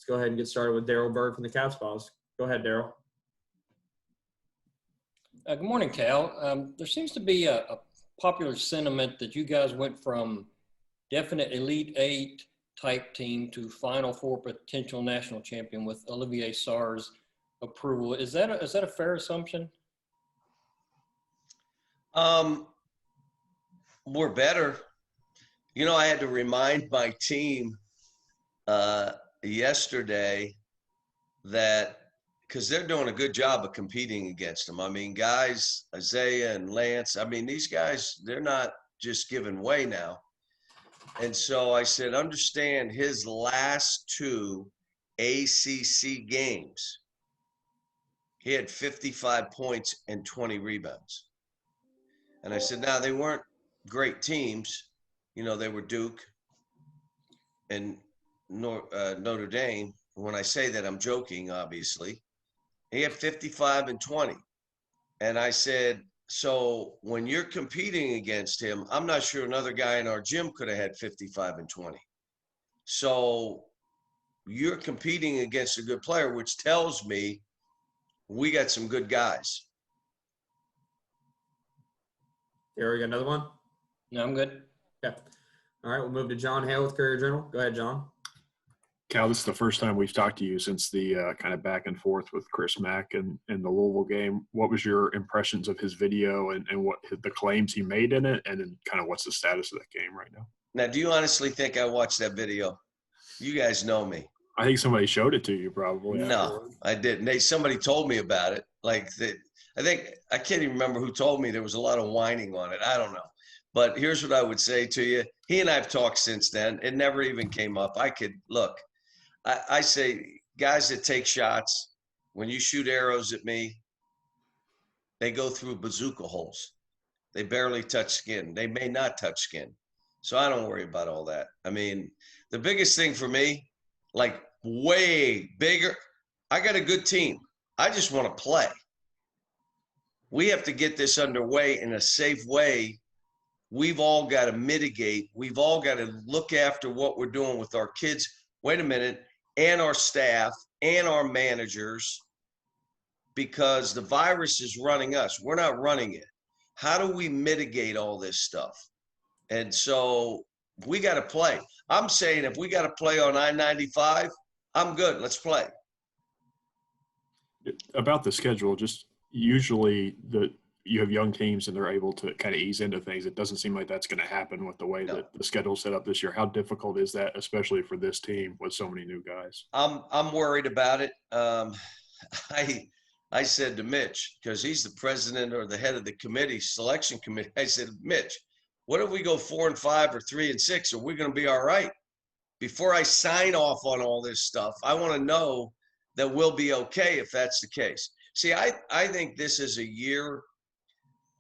go ahead and get started with Darryl Bird from the Caps Pause. Go ahead, Darryl. Good morning, Cal. There seems to be a popular sentiment that you guys went from definite Elite Eight type team to Final Four potential national champion with Olivier Sarr's approval. Is that a fair assumption? We're better. You know, I had to remind my team yesterday that because they're doing a good job of competing against them. I mean, guys, Isaiah and Lance, I mean, these guys, they're not just giving way now. And so I said, understand his last two ACC games, he had 55 points and 20 rebounds. And I said, now they weren't great teams. You know, they were Duke and Notre Dame. When I say that, I'm joking, obviously. He had 55 and 20. And I said, so when you're competing against him, I'm not sure another guy in our gym could have had 55 and 20. So you're competing against a good player, which tells me we got some good guys. Here we got another one. No, I'm good. Okay. All right, we'll move to John Hale with Courier Journal. Go ahead, John. Cal, this is the first time we've talked to you since the kind of back and forth with Chris Mack and the Louisville game. What was your impressions of his video and what the claims he made in it, and then kind of what's the status of that game right now? Now, do you honestly think I watched that video? You guys know me. I think somebody showed it to you probably. No, I didn't. Somebody told me about it. I can't even remember who told me. There was a lot of whining on it. I don't know. But here's what I would say to you. He and I have talked since then. It never even came up. I say guys that take shots, when you shoot arrows at me, they go through bazooka holes. They barely touch skin. They may not touch skin. So I don't worry about all that. I mean, the biggest thing for me, like way bigger, I got a good team. I just want to play. We have to get this underway in a safe way. We've all got to mitigate. We've all got to look after what we're doing with our kids. Wait a minute. And our staff and our managers, because the virus is running us. We're not running it. How do we mitigate all this stuff? And so we got to play. I'm saying if we got to play on I-95, I'm good. Let's play. About the schedule, just usually you have young teams and they're able to kind of ease into things. It doesn't seem like that's going to happen with the way that the schedule's set up this year. How difficult is that, especially for this team with so many new guys? I'm worried about it. I said to Mitch, because he's the president or the head of the committee, selection committee, I said, Mitch, what if we go 4-5 or 3-6? Are we going to be all right? Before I sign off on all this stuff, I want to know that we'll be okay if that's the case. See, I think this is a year –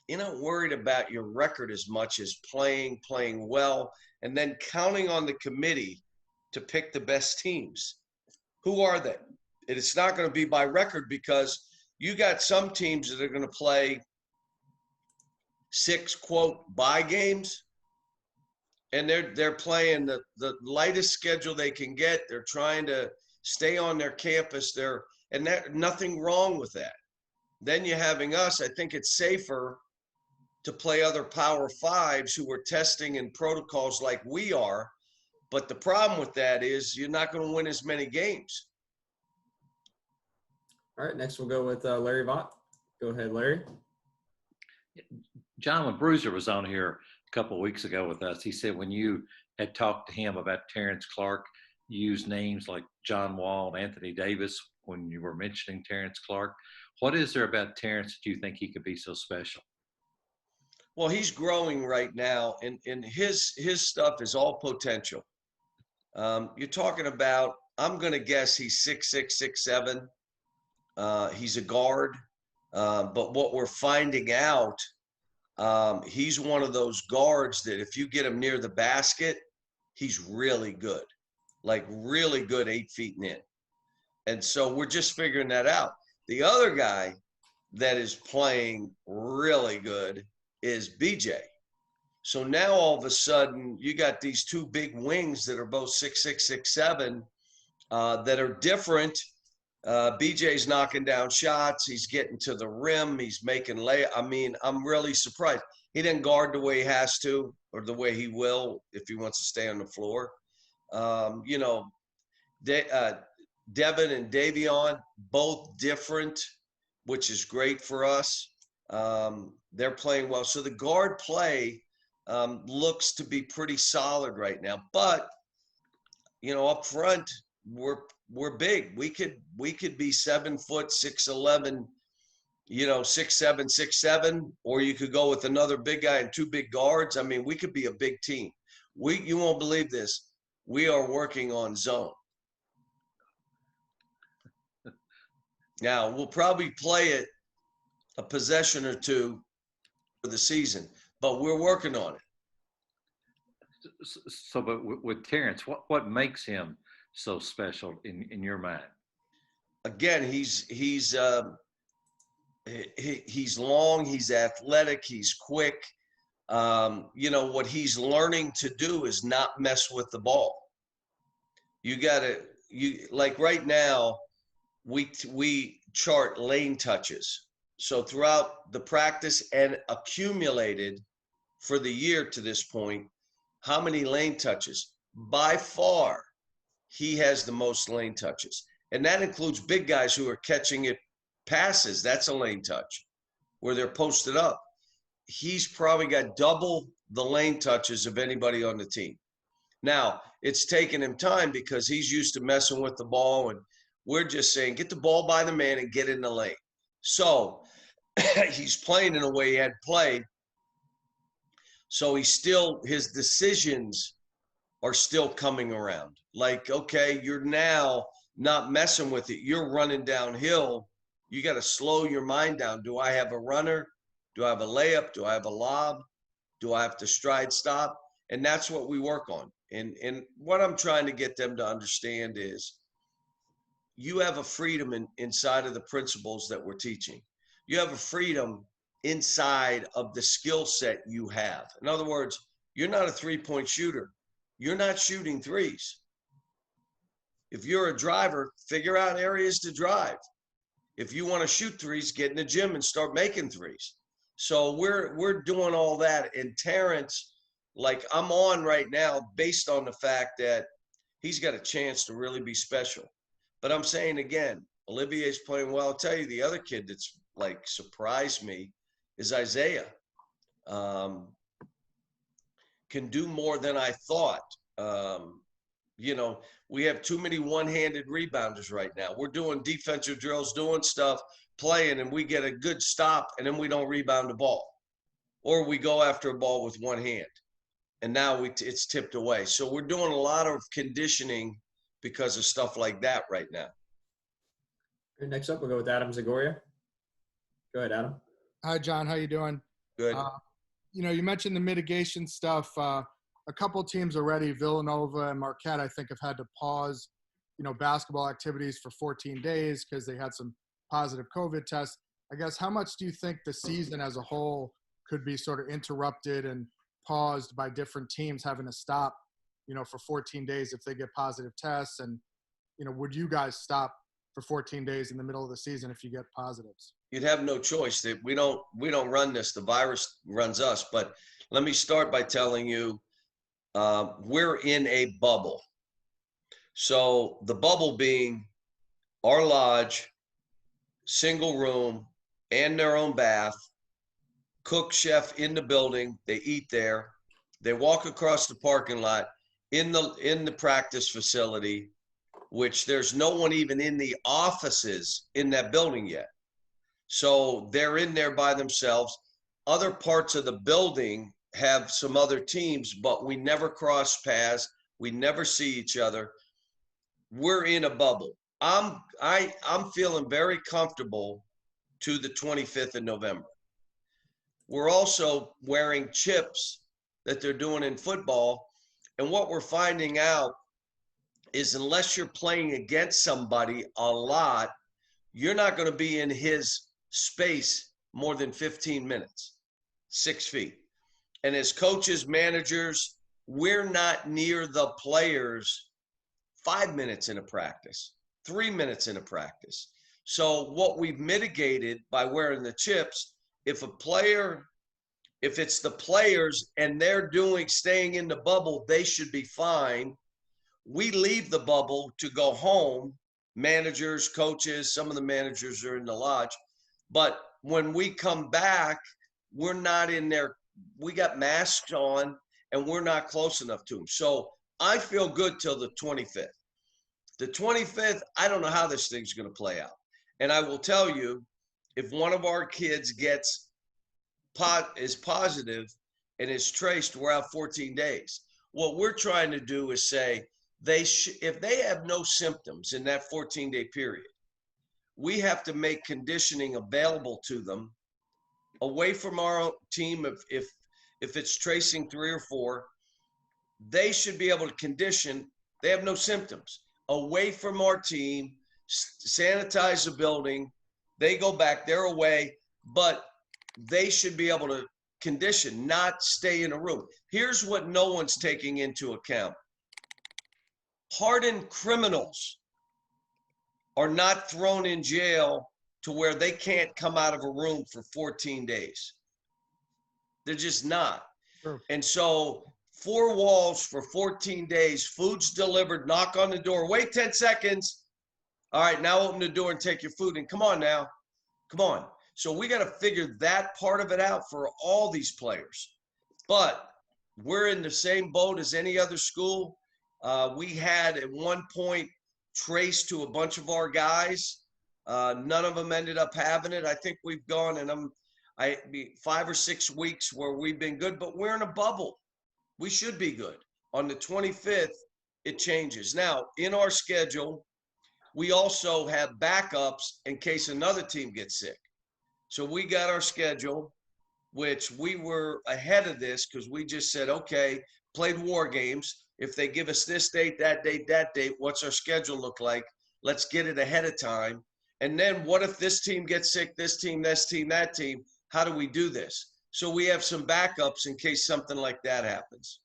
you're not worried about your record as much as playing well, and then counting on the committee to pick the best teams. Who are they? It's not going to be by record because you got some teams that are going to play 6, quote, bye games, and they're playing the lightest schedule they can get. They're trying to stay on their campus. Nothing wrong with that. Then you're having us. I think it's safer to play other Power Fives who are testing in protocols like we are. But the problem with that is you're not going to win as many games. All right, next we'll go with Larry Vaught. Go ahead, Larry. John, when Bruiser was on here a couple of weeks ago with us, he said when you had talked to him about Terrence Clark, you used names like John Wall and Anthony Davis when you were mentioning Terrence Clark. What is there about Terrence that you think he could be so special? Well, he's growing right now, and his stuff is all potential. You're talking about, I'm going to guess he's 6'6", 6'7". He's a guard. But what we're finding out, he's one of those guards that if you get him near the basket, he's really good. Like really good 8 feet and in. And so we're just figuring that out. The other guy that is playing really good is BJ. So now all of a sudden you got these two big wings that are both 6'6", 6'7", that are different. BJ's knocking down shots. He's getting to the rim. He's making I mean, I'm really surprised. He didn't guard the way he has to or the way he will if he wants to stay on the floor. You know, Devin and Davion, both different, which is great for us. They're playing well. So the guard play looks to be pretty solid right now. But, you know, up front, we're big. We could be 7 foot, 6'11", you know, 6'7", 6'7", or you could go with another big guy and 2 big guards. I mean, we could be a big team. You won't believe this. We are working on zone. Now, we'll probably play it a possession or 2 for the season, but we're working on it. So, but with Terrence, what makes him so special in your mind? Again, he's long, he's athletic, he's quick. You know, what he's learning to do is not mess with the ball. Like right now, we chart lane touches. So throughout the practice and accumulated for the year to this point, how many lane touches? By far, he has the most lane touches. And that includes big guys who are catching it passes. That's a lane touch where they're posted up. He's probably got double the lane touches of anybody on the team. Now, it's taken him time because he's used to messing with the ball, and we're just saying, get the ball by the man and get in the lane. So he's playing in a way he had played. So his decisions are still coming around. Like, okay, you're now not messing with it. You're running downhill. You got to slow your mind down. Do I have a runner? Do I have a layup? Do I have a lob? Do I have to stride stop? And that's what we work on. And what I'm trying to get them to understand is you have a freedom inside of the principles that we're teaching. You have a freedom inside of the skill set you have. In other words, you're not a three-point shooter. You're not shooting threes. If you're a driver, figure out areas to drive. If you want to shoot threes, get in the gym and start making threes. So we're doing all that. And Terrence, like I'm on right now based on the fact that he's got a chance to really be special. But I'm saying again, Olivier's playing well. I'll tell you the other kid that's like surprised me is Isaiah. Can do more than I thought. You know, we have too many one-handed rebounders right now. We're doing defensive drills, doing stuff, playing, and we get a good stop, and then we don't rebound the ball. Or we go after a ball with one hand, and now it's tipped away. So we're doing a lot of conditioning because of stuff like that right now. Next up, we'll go with Adam Zagoria. Go ahead, Adam. Hi, John. How you doing? Good. You know, you mentioned the mitigation stuff. A couple teams already, Villanova and Marquette, I think have had to pause, you know, basketball activities for 14 days because they had some positive COVID tests. I guess how much do you think the season as a whole could be sort of interrupted and paused by different teams having to stop, you know, for 14 days if they get positive tests? And, you know, would you guys stop for 14 days in the middle of the season if you get positives? You'd have no choice. We don't run this. The virus runs us. But let me start by telling you, we're in a bubble. So the bubble being our lodge, single room, and their own bath, cook, chef in the building. They eat there. They walk across the parking lot in the practice facility, which there's no one even in the offices in that building yet. So they're in there by themselves. Other parts of the building have some other teams, but we never cross paths. We never see each other. We're in a bubble. I'm feeling very comfortable to the 25th of November. We're also wearing chips that they're doing in football. And what we're finding out is unless you're playing against somebody a lot, you're not going to be in his space more than 15 minutes, 6 feet. And as coaches, managers, we're not near the players 5 minutes in a practice, 3 minutes in a practice. So what we've mitigated by wearing the chips, if it's the players and they're staying in the bubble, they should be fine. We leave the bubble to go home. Managers, coaches, some of the managers are in the lodge. But when we come back, we're not in there. We got masks on and we're not close enough to them. So I feel good till the 25th. The 25th, I don't know how this thing's going to play out. And I will tell you, if one of our kids is positive and is traced, we're out 14 days. What we're trying to do is say, if they have no symptoms in that 14-day period, we have to make conditioning available to them away from our team. If it's tracing 3 or 4, they should be able to condition. They have no symptoms away from our team, sanitize the building. They go back, they're away, but they should be able to condition, not stay in a room. Here's what no one's taking into account. Hardened criminals are not thrown in jail to where they can't come out of a room for 14 days. They're just not. Sure. And so 4 walls for 14 days, food's delivered, knock on the door, wait 10 seconds. All right, now open the door and take your food and come on now. Come on. So we got to figure that part of it out for all these players. But we're in the same boat as any other school. We had at one point traced to a bunch of our guys. None of them ended up having it. I think we've gone and 5 or 6 weeks where we've been good, but we're in a bubble. We should be good. On the 25th, it changes. Now, in our schedule, we also have backups in case another team gets sick. So we got our schedule, which we were ahead of this because we just said, okay, played war games. If they give us this date, that date, what's our schedule look like? Let's get it ahead of time. And then what if this team gets sick, this team, that team? How do we do this? So we have some backups in case something like that happens.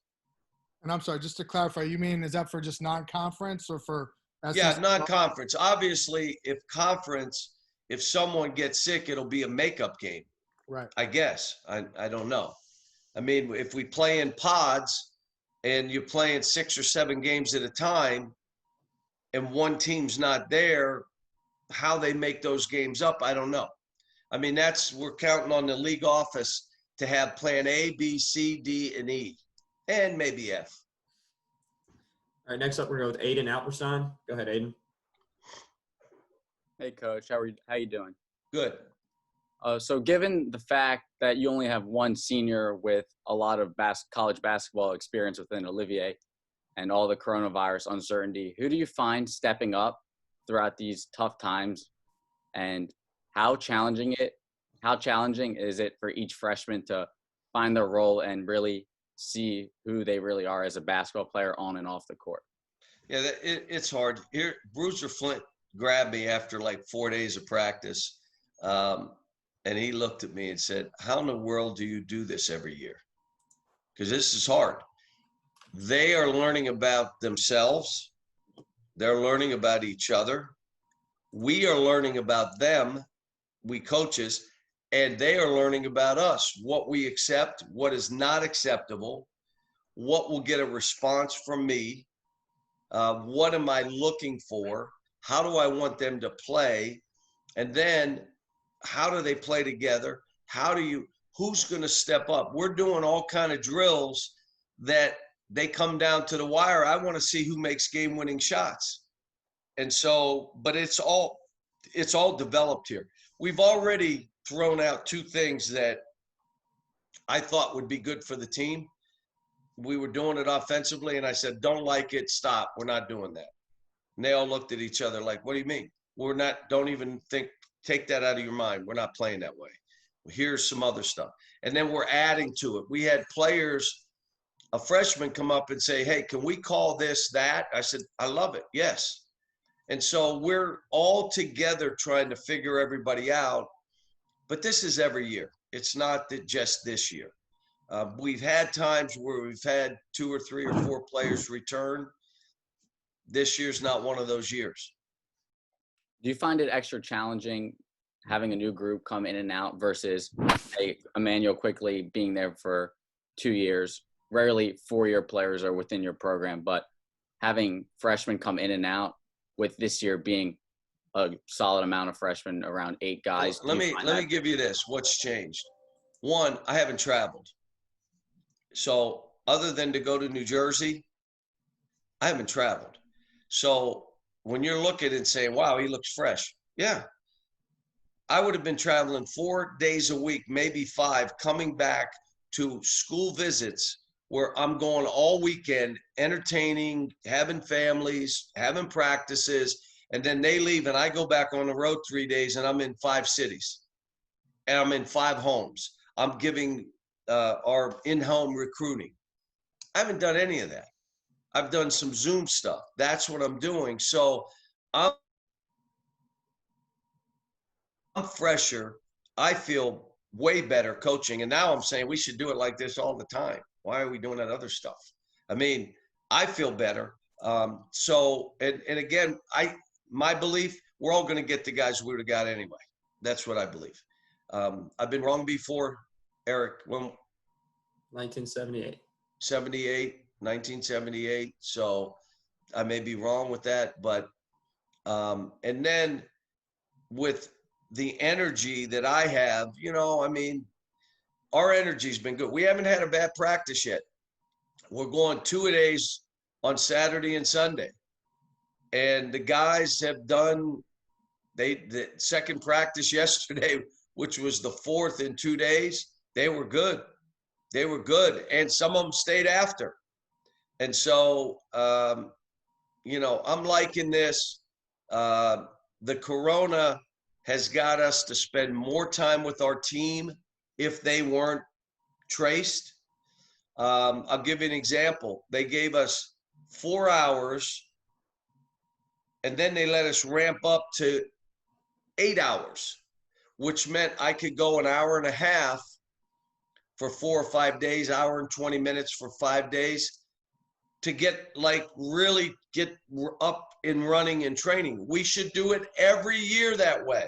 And I'm sorry, just to clarify, you mean is that for just non-conference or for SEC? Yeah, non-conference. Obviously, if someone gets sick, it'll be a makeup game. Right. I guess. I don't know. I mean, if we play in pods and you're playing 6 or 7 games at a time and one team's not there, how they make those games up, I don't know. I mean, we're counting on the league office to have plan A, B, C, D, and E, and maybe F. All right, next up, we're going to go with Aiden Alperstein. Go ahead, Aiden. Hey, Coach. How you doing? Good. So given the fact that you only have one senior with a lot of college basketball experience within Olivier and all the coronavirus uncertainty, who do you find stepping up throughout these tough times, and how challenging is it for each freshman to find their role and really see who they really are as a basketball player on and off the court? Yeah, it's hard. Here, Bruiser Flint grabbed me after like 4 days of practice, and he looked at me and said, how in the world do you do this every year? Because this is hard. They are learning about themselves. They're learning about each other. We are learning about them, we coaches, and they are learning about us, what we accept, what is not acceptable, what will get a response from me, what am I looking for, how do I want them to play, and then how do they play together, who's going to step up. We're doing all kind of drills that they come down to the wire. I want to see who makes game-winning shots. And so, but it's all developed here. We've already thrown out 2 things that I thought would be good for the team. We were doing it offensively, and I said, don't like it, stop. We're not doing that. And they all looked at each other like, what do you mean? We're not, don't even think, take that out of your mind. We're not playing that way. Here's some other stuff. And then we're adding to it. We had players, a freshman come up and say, hey, can we call this that? I said, I love it. Yes. And so we're all together trying to figure everybody out. But this is every year. It's not just this year. We've had times where we've had 2 or 3 or 4 players return. this year's not one of those years. Do you find it extra challenging having a new group come in and out versus Emmanuel quickly being there for 2 years? Rarely 4-year players are within your program, but having freshmen come in and out, with this year being a solid amount of freshmen, around 8 guys. Let me give you this. What's changed? One, I haven't traveled. So other than to go to New Jersey, I haven't traveled. So when you're looking and saying, wow, he looks fresh. Yeah. I would have been traveling 4 days a week, maybe 5, coming back to school visits where I'm going all weekend, entertaining, having families, having practices, and then they leave and I go back on the road 3 days and I'm in 5 cities and I'm in 5 homes. I'm giving our in-home recruiting. I haven't done any of that. I've done some Zoom stuff. That's what I'm doing. So I'm fresher. I feel way better coaching. And now I'm saying we should do it like this all the time. Why are we doing that other stuff? I mean, I feel better. So again, my belief, we're all going to get the guys we would have got anyway. That's what I believe. I've been wrong before, Eric. When 1978. 1978. So I may be wrong with that, but and then with the energy that I have, I mean, our energy's been good. We haven't had a bad practice yet. We're going 2-a-days on Saturday and Sunday. And the guys have done the second practice yesterday, which was the 4th in 2 days. They were good. They were good. And some of them stayed after. And so, I'm liking this. The corona has got us to spend more time with our team if they weren't traced. I'll give you an example. They gave us 4 hours, and then they let us ramp up to 8 hours, which meant I could go an hour and a half for 4 or 5 days, hour and 20 minutes for 5 days to really get up and running and training. We should do it every year that way.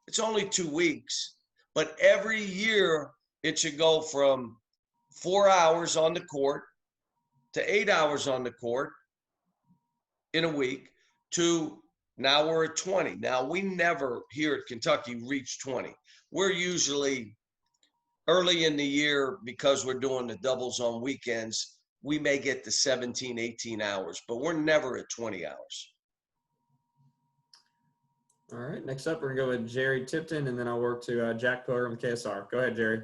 It's only 2 weeks, but every year it should go from 4 hours on the court to 8 hours on the court in a week to now we're at 20. Now, we never here at Kentucky reach 20. We're usually early in the year, because we're doing the doubles on weekends, we may get to 17, 18 hours, but we're never at 20 hours. All right, next up, we're going to go with Jerry Tipton, and then I'll work to Jack Pilgrim, KSR. Go ahead, Jerry.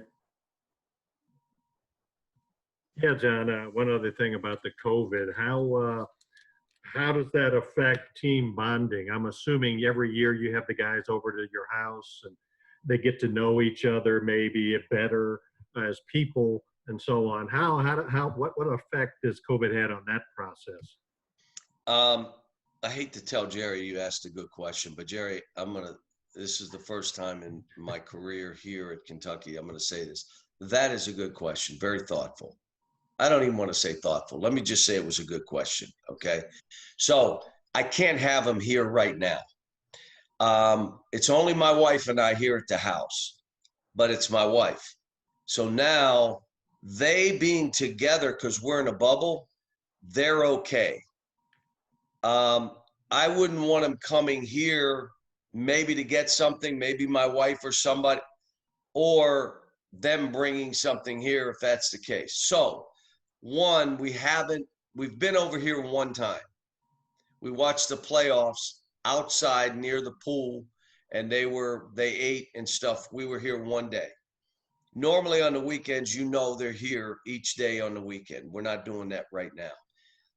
Yeah, John, one other thing about the COVID, how does that affect team bonding? I'm assuming every year you have the guys over to your house and they get to know each other maybe better as people and so on. What effect has COVID had on that process? I hate to tell Jerry you asked a good question, but Jerry, this is the first time in my career here at Kentucky, I'm going to say this. That is a good question. Very thoughtful. I don't even want to say thoughtful. Let me just say it was a good question. Okay. So I can't have him here right now. It's only my wife and I here at the house, but it's my wife. So now they being together, because we're in a bubble, they're okay. I wouldn't want them coming here maybe to get something, maybe my wife or somebody, or them bringing something here if that's the case. So one, we've been over here one time. We watched the playoffs outside near the pool, and they ate and stuff. We were here one day. Normally on the weekends, they're here each day on the weekend. We're not doing that right now.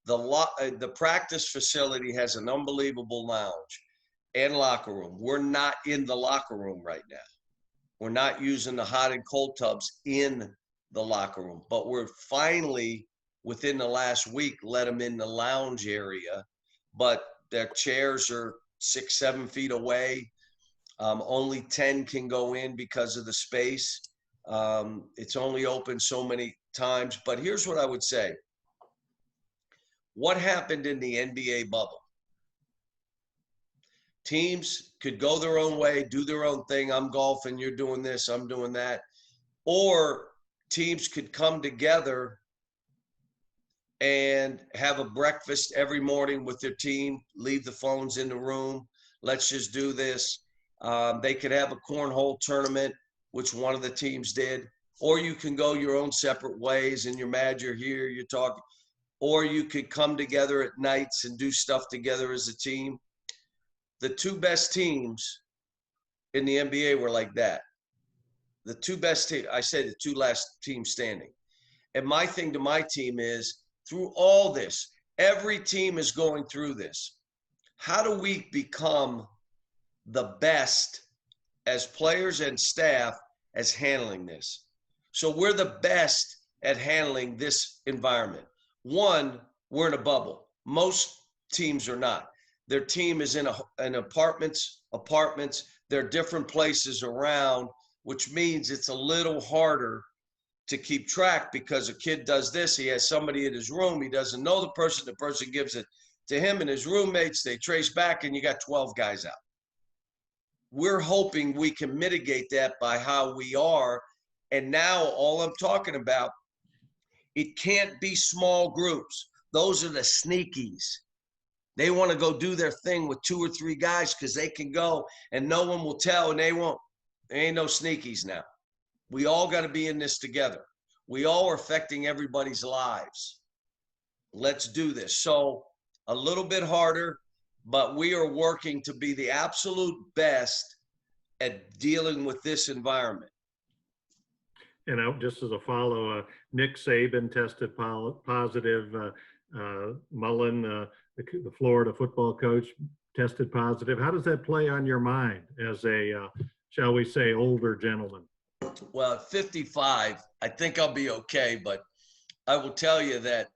The practice facility has an unbelievable lounge and locker room. We're not in the locker room right now. We're not using the hot and cold tubs in the locker room, but we're finally, within the last week, let them in the lounge area, but their chairs are 6-7 feet away. Only 10 can go in because of the space. It's only open so many times, but here's what I would say. What happened in the NBA bubble? Teams could go their own way, do their own thing. I'm golfing, you're doing this, I'm doing that. Or teams could come together and have a breakfast every morning with their team, leave the phones in the room. Let's just do this. They could have a cornhole tournament, which one of the teams did. Or you can go your own separate ways and you're mad you're here, you're talking. Or you could come together at nights and do stuff together as a team. The two best teams in the NBA were like that. The two best teams, I say the two last teams standing. And my thing to my team is, through all this, every team is going through this. How do we become the best as players and staff as handling this? So we're the best at handling this environment. One, we're in a bubble. Most teams are not. Their team is in apartments. There are different places around, which means it's a little harder to keep track because a kid does this. He has somebody in his room. He doesn't know the person gives it to him and his roommates. They trace back and you got 12 guys out. We're hoping we can mitigate that by how we are. And now all I'm talking about, it can't be small groups. Those are the sneakies. They want to go do their thing with 2 or 3 guys because they can go and no one will tell and they won't. There ain't no sneakies now. We all got to be in this together. We all are affecting everybody's lives. Let's do this. So a little bit harder, but we are working to be the absolute best at dealing with this environment. And just as a follow, Nick Saban tested positive. Mullen, the Florida football coach, tested positive. How does that play on your mind as a, shall we say, older gentleman? Well, at 55, I think I'll be okay. But I will tell you that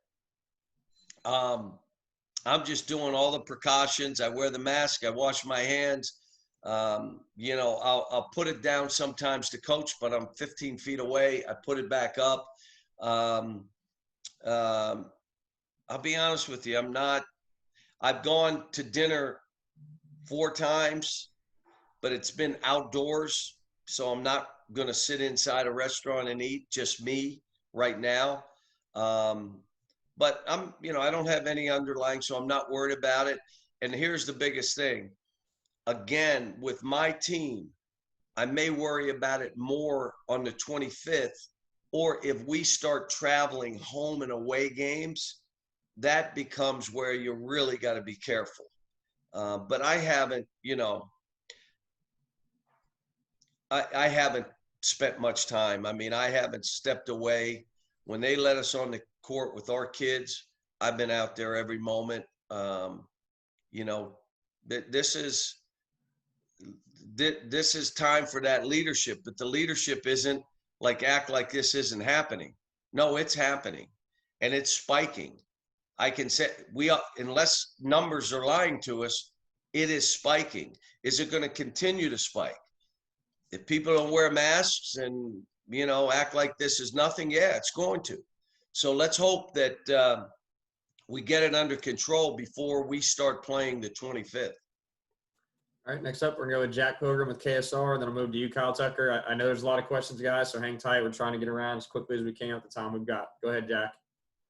I'm just doing all the precautions. I wear the mask. I wash my hands. I'll put it down sometimes to coach, but I'm 15 feet away. I put it back up. I'll be honest with you. I've gone to dinner 4 times, but it's been outdoors. So I'm not going to sit inside a restaurant and eat, just me right now. But I don't have any underlying, so I'm not worried about it. And here's the biggest thing. Again, with my team, I may worry about it more on the 25th, or if we start traveling home and away games, that becomes where you really got to be careful. But I haven't, I haven't spent much time. I mean, I haven't stepped away. When they let us on the court with our kids, I've been out there every moment. This is time for that leadership, but the leadership isn't like act like this isn't happening. No, it's happening and it's spiking. I can say unless numbers are lying to us, it is spiking. Is it going to continue to spike? If people don't wear masks and, act like this is nothing, yeah, it's going to. So let's hope that we get it under control before we start playing the 25th. All right, next up, we're going to go with Jack Pilgrim with KSR, and then I'll move to you, Kyle Tucker. I know there's a lot of questions, guys, so hang tight. We're trying to get around as quickly as we can with the time we've got. Go ahead, Jack.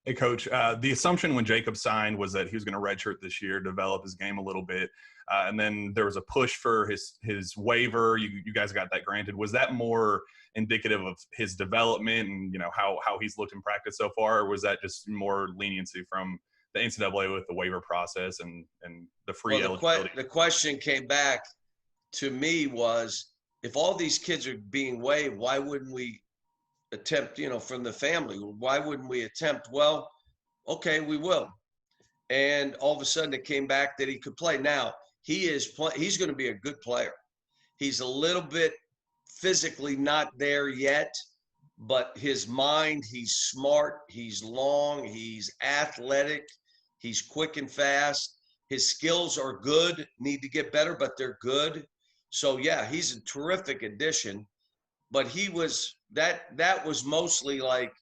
Hey, Coach. The assumption when Jacob signed was that he was going to redshirt this year, develop his game a little bit, and then there was a push for his waiver. You guys got that granted. Was that more indicative of his development and how he's looked in practice so far, or was that just more leniency from the NCAA with the waiver process and the free eligibility? The question came back to me was, if all these kids are being waived, why wouldn't we attempt, from the family? Why wouldn't we attempt? Well, okay, we will. And all of a sudden it came back that he could play. Now, he's going to be a good player. He's a little bit physically not there yet, but his mind, he's smart, he's long, he's athletic, he's quick and fast. His skills are good, need to get better, but they're good. So yeah, he's a terrific addition. But he was that was mostly like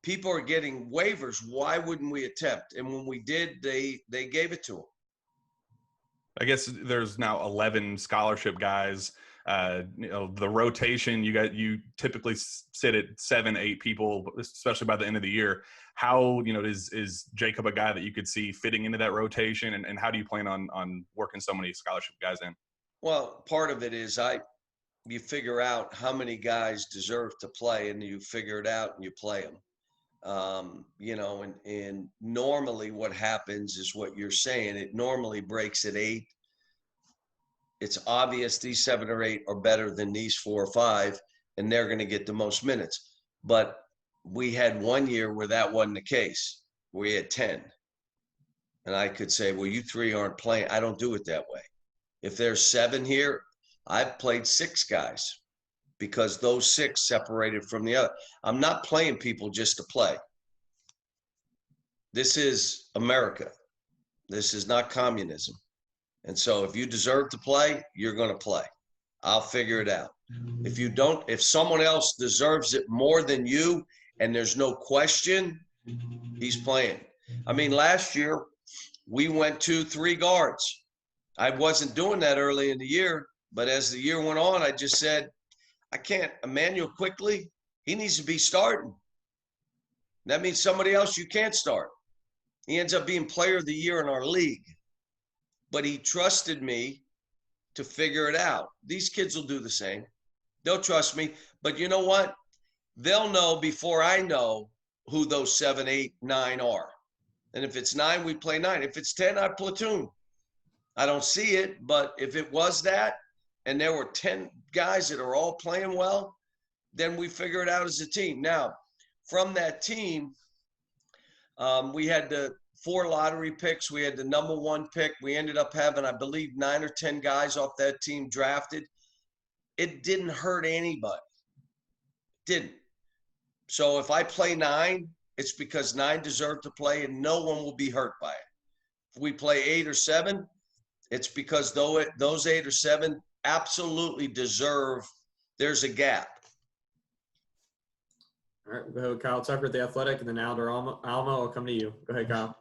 people are getting waivers. Why wouldn't we attempt? And when we did, they gave it to them. I guess there's now 11 scholarship guys. The rotation, you typically sit at 7-8 people, especially by the end of the year. How, is Jacob a guy that you could see fitting into that rotation? And how do you plan on working so many scholarship guys in? Well, part of it is you figure out how many guys deserve to play, and you figure it out and you play them. And normally what happens is what you're saying. It normally breaks at 8. It's obvious these 7 or 8 are better than these 4 or 5, and they're going to get the most minutes. But we had one year where that wasn't the case. We had 10. And I could say, well, you 3 aren't playing. I don't do it that way. If there's 7 here, I've played 6 guys because those 6 separated from the other. I'm not playing people just to play. This is America. This is not communism. And so if you deserve to play, you're going to play. I'll figure it out. If you don't, if someone else deserves it more than you and there's no question, he's playing. I mean, last year we went 2-3 guards. I wasn't doing that early in the year, but as the year went on, I just said, I can't. Emmanuel Quickly, he needs to be starting. That means somebody else you can't start. He ends up being player of the year in our league. But he trusted me to figure it out. These kids will do the same. They'll trust me. But you know what? They'll know before I know who those 7, 8, 9 are. And if it's 9, we play 9. If it's 10, I platoon. I don't see it, but if it was that, and there were 10 guys that are all playing well, then we figure it out as a team. Now, from that team, we had the 4 lottery picks. We had the number 1 pick. We ended up having, I believe, 9 or 10 guys off that team drafted. It didn't hurt anybody. Didn't. So if I play 9, it's because 9 deserve to play and no one will be hurt by it. If we play 8 or 7, it's because those 8 or 7 absolutely deserve, there's a gap. All right, we'll go with Kyle Tucker at The Athletic, and then Alder Alma, I'll come to you. Go ahead, Kyle.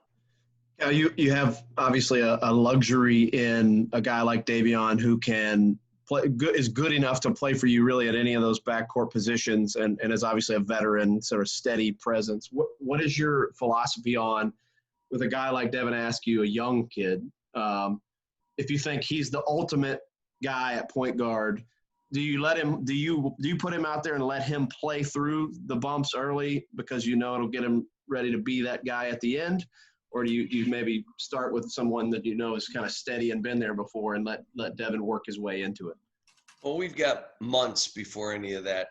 Yeah, you have obviously a luxury in a guy like Davion who can play, is good enough to play for you really at any of those backcourt positions, and is obviously a veteran, sort of steady presence. What is your philosophy on, with a guy like Devin Askew, a young kid, if you think he's the ultimate guy at point guard, do you put him out there and let him play through the bumps early because it'll get him ready to be that guy at the end? Or do you maybe start with someone that is kind of steady and been there before and let Devin work his way into it? Well, we've got months before any of that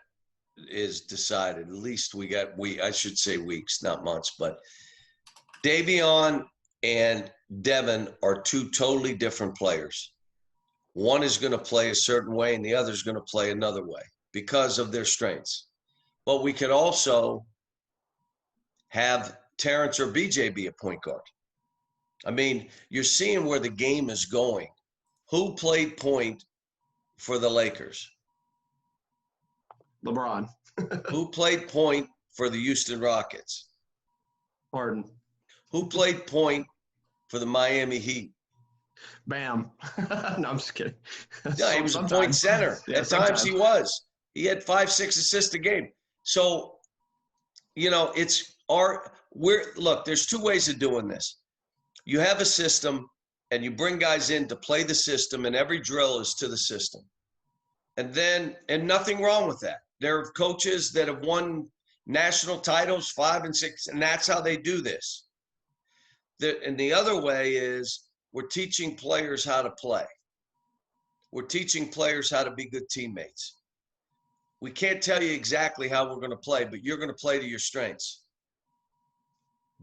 is decided. At least I should say weeks, not months. But Davion and Devin are 2 totally different players. One is going to play a certain way and the other is going to play another way because of their strengths. But we could also have Terrence or BJ be a point guard. I mean, you're seeing where the game is going. Who played point for the Lakers? LeBron. Who played point for the Houston Rockets? Harden. Who played point for the Miami Heat? Bam. No, I'm just kidding. Yeah, he was a point center. Yeah, At times he was. He had 5-6 assists a game. So, look, there's 2 ways of doing this. You have a system and you bring guys in to play the system, and every drill is to the system. And nothing wrong with that. There are coaches that have won national titles 5 and 6, and that's how they do this. And the other way is we're teaching players how to play. We're teaching players how to be good teammates. We can't tell you exactly how we're going to play, but you're going to play to your strengths.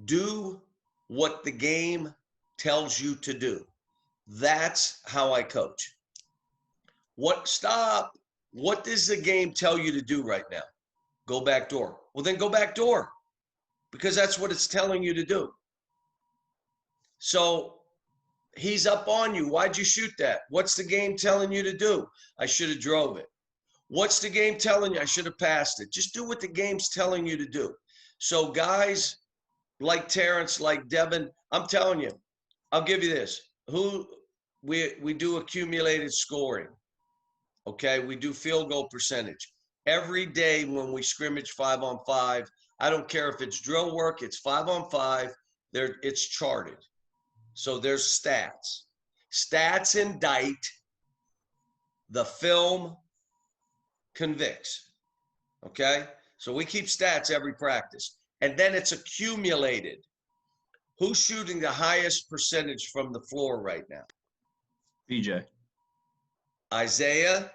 Do what the game tells you to do. That's how I coach. What does the game tell you to do right now? Go back door. Well, then go back door, because that's what it's telling you to do. So he's up on you. Why'd you shoot that? What's the game telling you to do? I should have drove it. What's the game telling you? I should have passed it. Just do what the game's telling you to do. So guys like Terrence, like Devin, I'm telling you, I'll give you this. We do accumulated scoring. Okay, we do field goal percentage. Every day when we scrimmage 5-on-5, I don't care if it's drill work, it's 5-on-5, it's charted. So there's stats. Stats indict, the film convicts. Okay? So we keep stats every practice. And then it's accumulated. Who's shooting the highest percentage from the floor right now? BJ. Isaiah.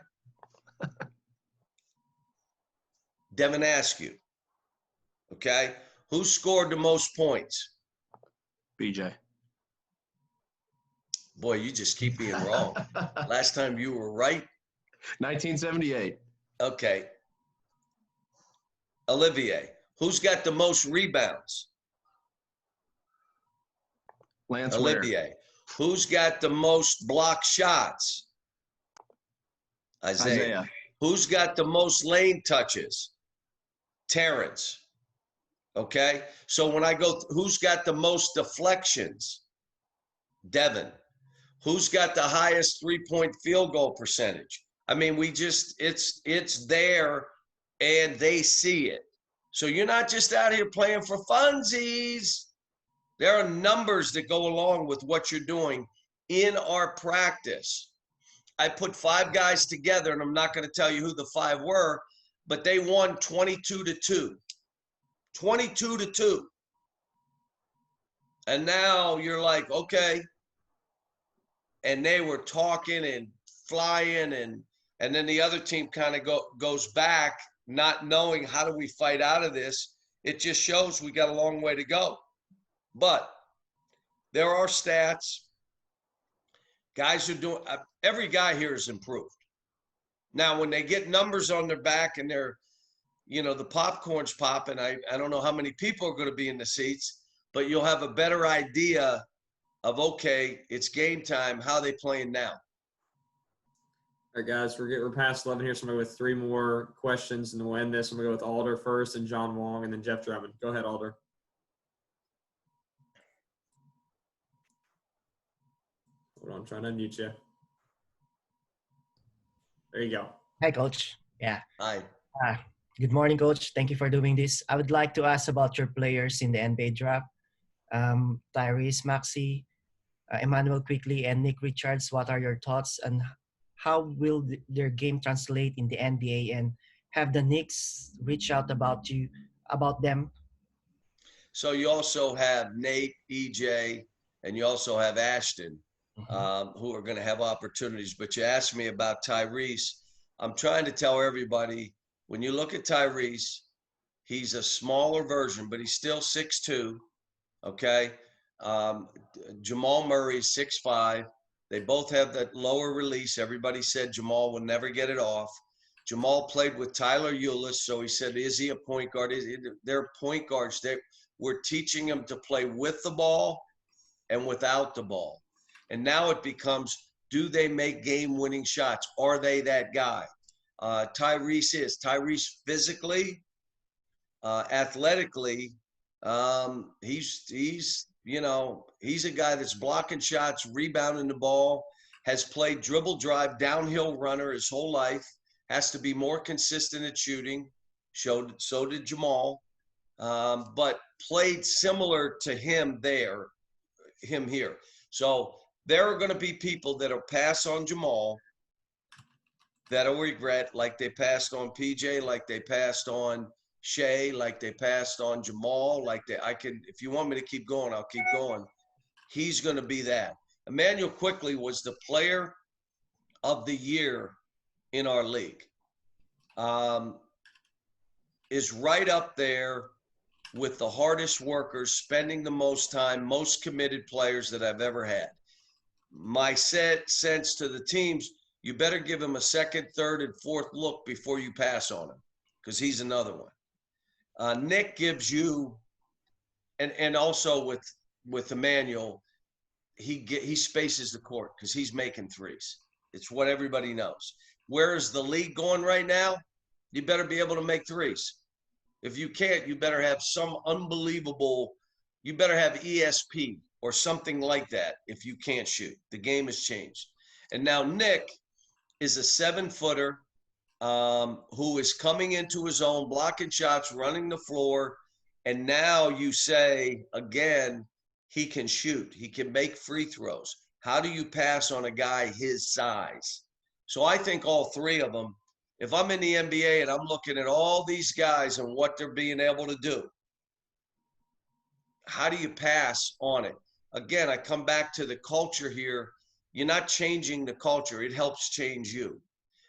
Devin Askew. Okay? Who scored the most points? BJ. Boy, you just keep being wrong. Last time you were right. 1978. Okay. Olivier. Who's got the most rebounds? Lance Olivier. Ware. Who's got the most block shots? Isaiah. Who's got the most lane touches? Terrence. Okay? So when I go, who's got the most deflections? Devin. Who's got the highest three-point field goal percentage? I mean, it's there and they see it. So you're not just out here playing for funsies. There are numbers that go along with what you're doing in our practice. I put 5 guys together, and I'm not going to tell you who the 5 were, but they won 22-2. 22-2. And now you're like, okay. And they were talking and flying, and then the other team kind of goes back, not knowing how do we fight out of this. It just shows we got a long way to go. But there are stats. Guys are doing – every guy here is improved. Now, when they get numbers on their back and they're, the popcorn's popping, I don't know how many people are going to be in the seats, but you'll have a better idea of, okay, it's game time. How are they playing now? All right, guys, we're past 11 here, so I'm going to go with 3 more questions, and we'll end this. I'm going to go with Alder first, and John Wong, and then Jeff Drummond. Go ahead, Alder. Hold on, I'm trying to unmute you. There you go. Hi, Coach. Yeah. Hi. Good morning, Coach. Thank you for doing this. I would like to ask about your players in the NBA draft. Tyrese Maxey, Emmanuel Quickly, and Nick Richards. What are your thoughts, and how will their game translate in the NBA? And have the Knicks reach out about them? So you also have Nate, EJ, and you also have Ashton, who are going to have opportunities. But you asked me about Tyrese. I'm trying to tell everybody, when you look at Tyrese, he's a smaller version, but he's still 6'2", okay? Jamal Murray is 6'5". They both have that lower release. Everybody said Jamal would never get it off. Jamal played with Tyler Ulis, so he said, is he a point guard? They're point guards. We're teaching them to play with the ball and without the ball. And now it becomes, do they make game-winning shots? Are they that guy? Tyrese physically, athletically, he's a guy that's blocking shots, rebounding the ball, has played dribble drive, downhill runner his whole life, has to be more consistent at shooting. So did Jamal, but played similar to him here. So there are going to be people that'll pass on Jamal that'll regret, like they passed on PJ, like they passed on Shea, like they passed on Jamal, if you want me to keep going, I'll keep going. He's going to be that. Emmanuel Quickly was the player of the year in our league. Is right up there with the hardest workers, spending the most time, most committed players that I've ever had. My sense to the teams, you better give him a second, third, and fourth look before you pass on him, because he's another one. Nick gives you, and also with Emmanuel, he spaces the court because he's making threes. It's what everybody knows. Where is the league going right now? You better be able to make threes. If you can't, you better have some unbelievable, you better have ESP or something like that if you can't shoot. The game has changed. And now Nick is a 7-footer who is coming into his own, blocking shots, running the floor. And now you say, again, he can shoot. He can make free throws. How do you pass on a guy his size? So I think all three of them, if I'm in the NBA and I'm looking at all these guys and what they're being able to do, how do you pass on it? Again, I come back to the culture here. You're not changing the culture. It helps change you.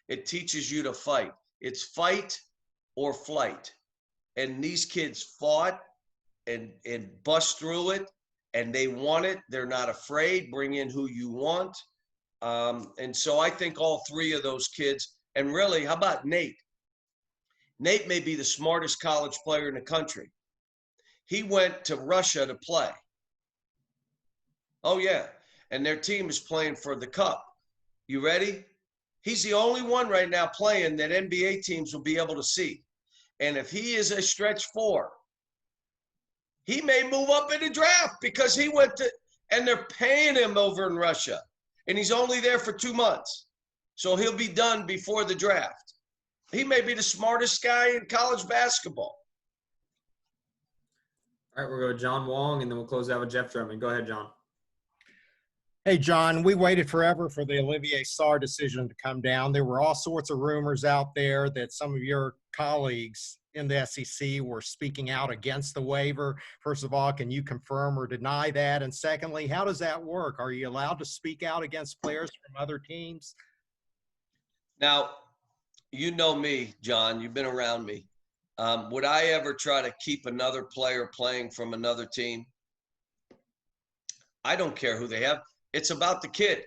It teaches you to fight. It's fight or flight. And these kids fought and bust through it, and they want it. They're not afraid. Bring in who you want. And so I think all three of those kids, and really, how about Nate? Nate may be the smartest college player in the country. He went to Russia to play. Oh, yeah. And their team is playing for the cup. You ready? He's the only one right now playing that NBA teams will be able to see. And if he is a stretch 4, he may move up in the draft because he went to, and they're paying him over in Russia. And he's only there for 2 months. So he'll be done before the draft. He may be the smartest guy in college basketball. All right, we'll go to John Wong, and then we'll close out with Jeff Drummond. Go ahead, John. Hey, John, we waited forever for the Olivier Sarr decision to come down. There were all sorts of rumors out there that some of your colleagues in the SEC were speaking out against the waiver. First of all, can you confirm or deny that? And secondly, how does that work? Are you allowed to speak out against players from other teams? Now, you know me, John. You've been around me. Would I ever try to keep another player playing from another team? I don't care who they have. It's about the kid.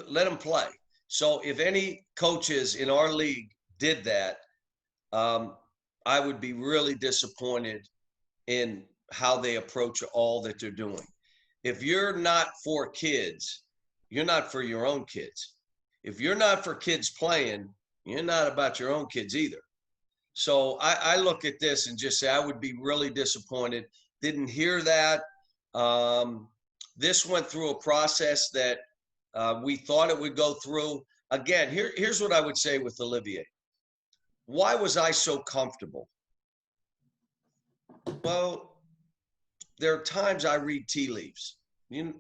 Let him play. So if any coaches in our league did that, I would be really disappointed in how they approach all that they're doing. If you're not for kids, you're not for your own kids. If you're not for kids playing, you're not about your own kids either. So I look at this and just say I would be really disappointed. Didn't hear that. This went through a process that we thought it would go through. Again, here's what I would say with Olivier. Why was I so comfortable? Well, there are times I read tea leaves. Did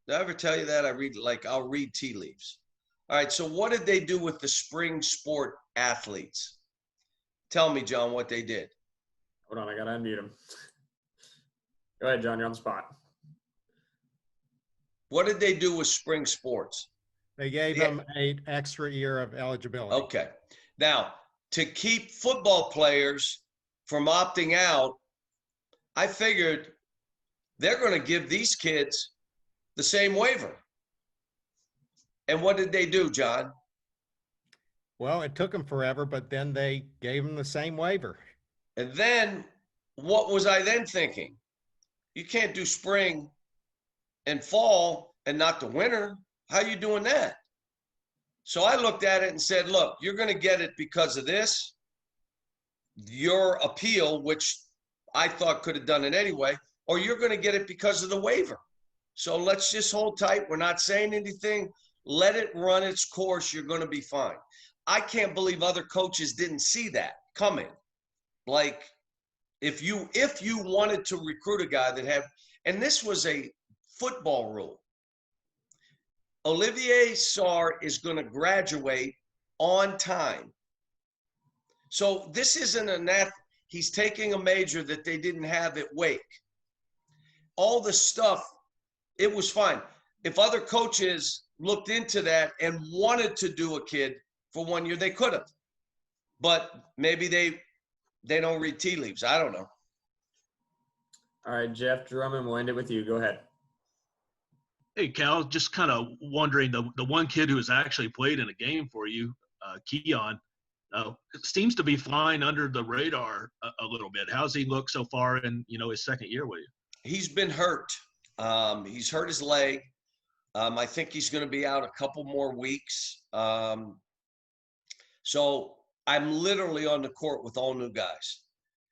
I ever tell you that? I'll read tea leaves. All right, so what did they do with the spring sport athletes? Tell me, John, what they did. Hold on, I got to unmute him. Go ahead, John, you're on the spot. What did they do with spring sports? They gave them an extra year of eligibility. Okay. Now, to keep football players from opting out, I figured they're going to give these kids the same waiver. And what did they do, John? Well, it took them forever, but then they gave them the same waiver. And then what was I then thinking? You can't do spring and fall and not the winter. How are you doing that? So I looked at it and said, look, you're going to get it because of this, your appeal, which I thought could have done it anyway, or you're going to get it because of the waiver. So let's just hold tight. We're not saying anything. Let it run its course. You're going to be fine. I can't believe other coaches didn't see that coming. Like, if you wanted to recruit a guy that had, and this was a football rule, Olivier Sarr is going to graduate on time. So this isn't he's taking a major that they didn't have at Wake. All the stuff, it was fine. If other coaches looked into that and wanted to do a kid for 1 year, they could have. But maybe they don't read tea leaves. I don't know. All right, Jeff Drummond, we'll end it with you. Go ahead. Hey, Cal, just kind of wondering, the one kid who has actually played in a game for you, Keon, seems to be flying under the radar a little bit. How's he look so far in, his second year with you? He's been hurt. He's hurt his leg. I think he's going to be out a couple more weeks. So I'm literally on the court with all new guys.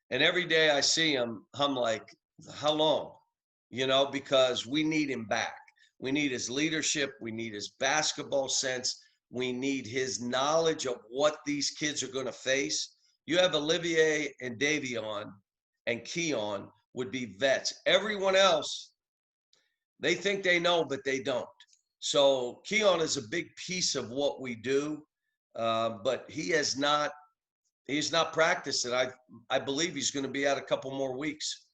And every day I see him, I'm like, how long? You know, because we need him back. We need his leadership. We need his basketball sense. We need his knowledge of what these kids are going to face. You have Olivier and Davion and Keon would be vets. Everyone else, they think they know, but they don't. So Keon is a big piece of what we do, but he's not practiced, and I believe he's going to be out a couple more weeks.